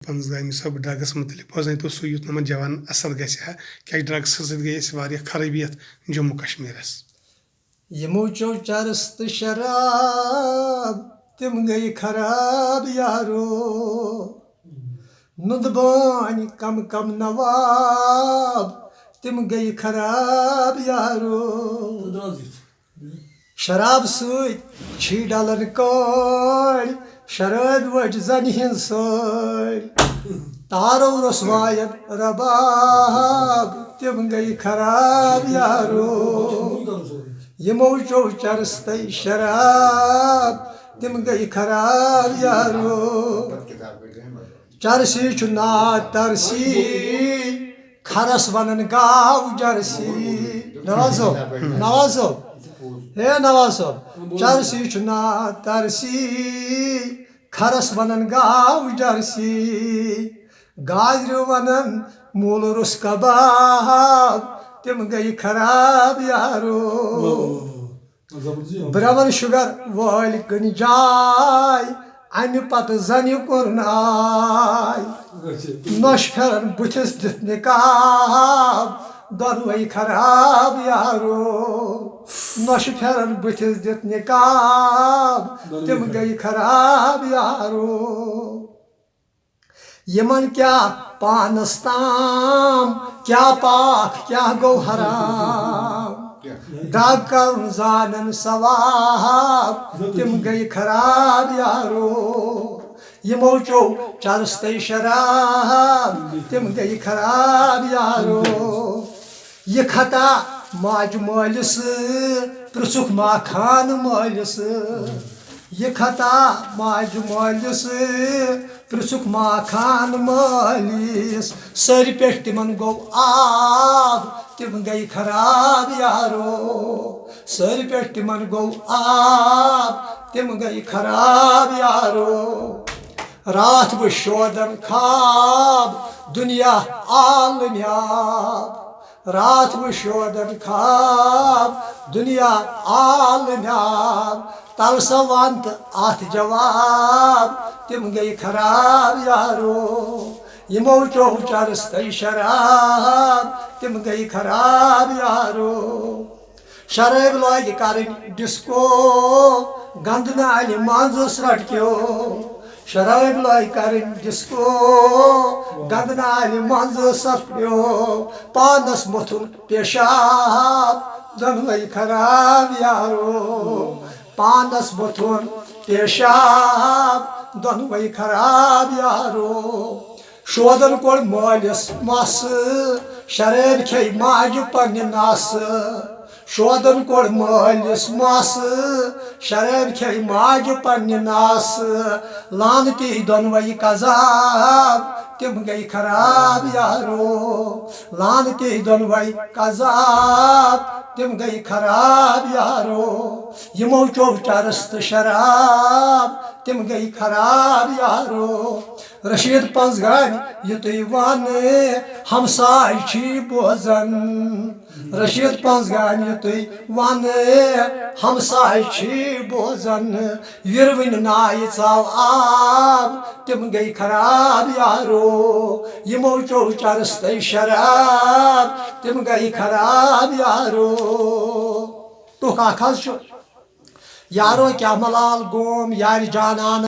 پنزدہمہِ صٲب ڈرگس متعلق بوزان تو سُہ یُتھ نہٕ جوان اثر گژھِ ہا کیازِ ڈرگس سۭتۍ گٔے اَسہِ واریاہ خرٲبی یتھ جموں کشمیٖرس یمو چو چرس تہٕ شراب تِم گٔے خراب یارو نُند بٲنۍ کم کم نواب تِم گٔے خراب یارو شراب سۭتۍ چھی ڈلان کٲڑۍ شرٲبۍ وٲج زنہِ ہٕنٛز سٲڑۍ تارو رسواین رباب تِم گٔے خراب یارو یمو چو چرس تہٕ شراب تِم گٔے خراب یارو چرسی چھُ ناو ترسی کھرس ونان گاو جرسی نواز صٲب ہے نواز صٲب چرسی چھُ ناو ترسی کھرس ونان گاو جرسی گازرِ ونان مول روٚس کباب تِم گٔے خراب یارو برٛمن شُگر وٲلۍ کٕنۍ جاے امہِ پتہٕ زنہِ کوٚرُن آے نۄشہِ پھِرن بٕتھِس دِتھ نقاب دۄنوَے خراب یارو نۄشہِ پھِرن بٕتھِس دِتھ نقاب تِم گٔے خراب یارو یمن کیٛاہ پانس تام کیٛاہ پاک کیٛاہ گوٚو حرام ڈرگ کرُن زانن ثواب تِم گٔے خراب یارو یمو چو چرس تہٕ شراب تِم گٔے خراب یارو یہِ خطا ماجہِ مٲلِس پرٛژھُکھ ما خانہٕ مٲلِس یہِ خطا ماجہِ مٲلِس پرٛژھُکھ ما خانہٕ مٲلِس سرِ پٮ۪ٹھ تِمن گوٚو آب تِم گٔے خراب یارو سرِ پٮ۪ٹھ تِمن گوٚو آب تِم گٔے خراب یارو راتھ بہٕ شودن خواب دُنیا عالمیاب راتھ بہٕ شودن خواب دُنیا عالمیاب تل سا ون تہٕ اتھ جواب تِم گٔے خراب یارو یمو چو چرس تہٕ شراب تِم گٔے خراب یارو شرٲبۍ لٲگۍ کرٕنۍ ڈسکو گنٛدٕ نالہِ منٛزس رٹکیو شرٲبۍ لٲگۍ کرٕنۍ ڈسکو گنٛدٕ نالہِ منٛزس رٹکیو پانس متھُن پیشاب دۄنوَے خراب یارو پانس متھُن پیشاب دۄنوَے خراب یارو شودن کوٚڑ مٲلِس مسہٕ شرٲبۍ کھیٚیہِ ماجہِ پننہِ نسہٕ شودن کوٚڑ مٲلِس مسہٕ شرٲبۍ کھیٚیہِ ماجہِ پننہِ نسہٕ لانتی دۄنوَے قذاب تِم گٔے خراب یارو لانتی دۄنوَے قذاب تِم گٔے خراب یارو یمو چو چرس تہٕ شراب تِم گٔے خراب یارو رشیٖد پنٛزگامہِ یہِ تُہۍ ونہٕ ہمساے چھی بوزان رشیٖد پنٛزگامہِ یہِ تُہۍ ونہٕ ہمساے چھی بوزان وِروٕنۍ نایہِ ژاو آب تِم گٔے خراب یارو یمو چو چرس تہٕ شراب تِم گٔے خراب یارو ٹُکھ اکھ حظ چھُ یارو کیٛاہ ملال گوم یارِ جانان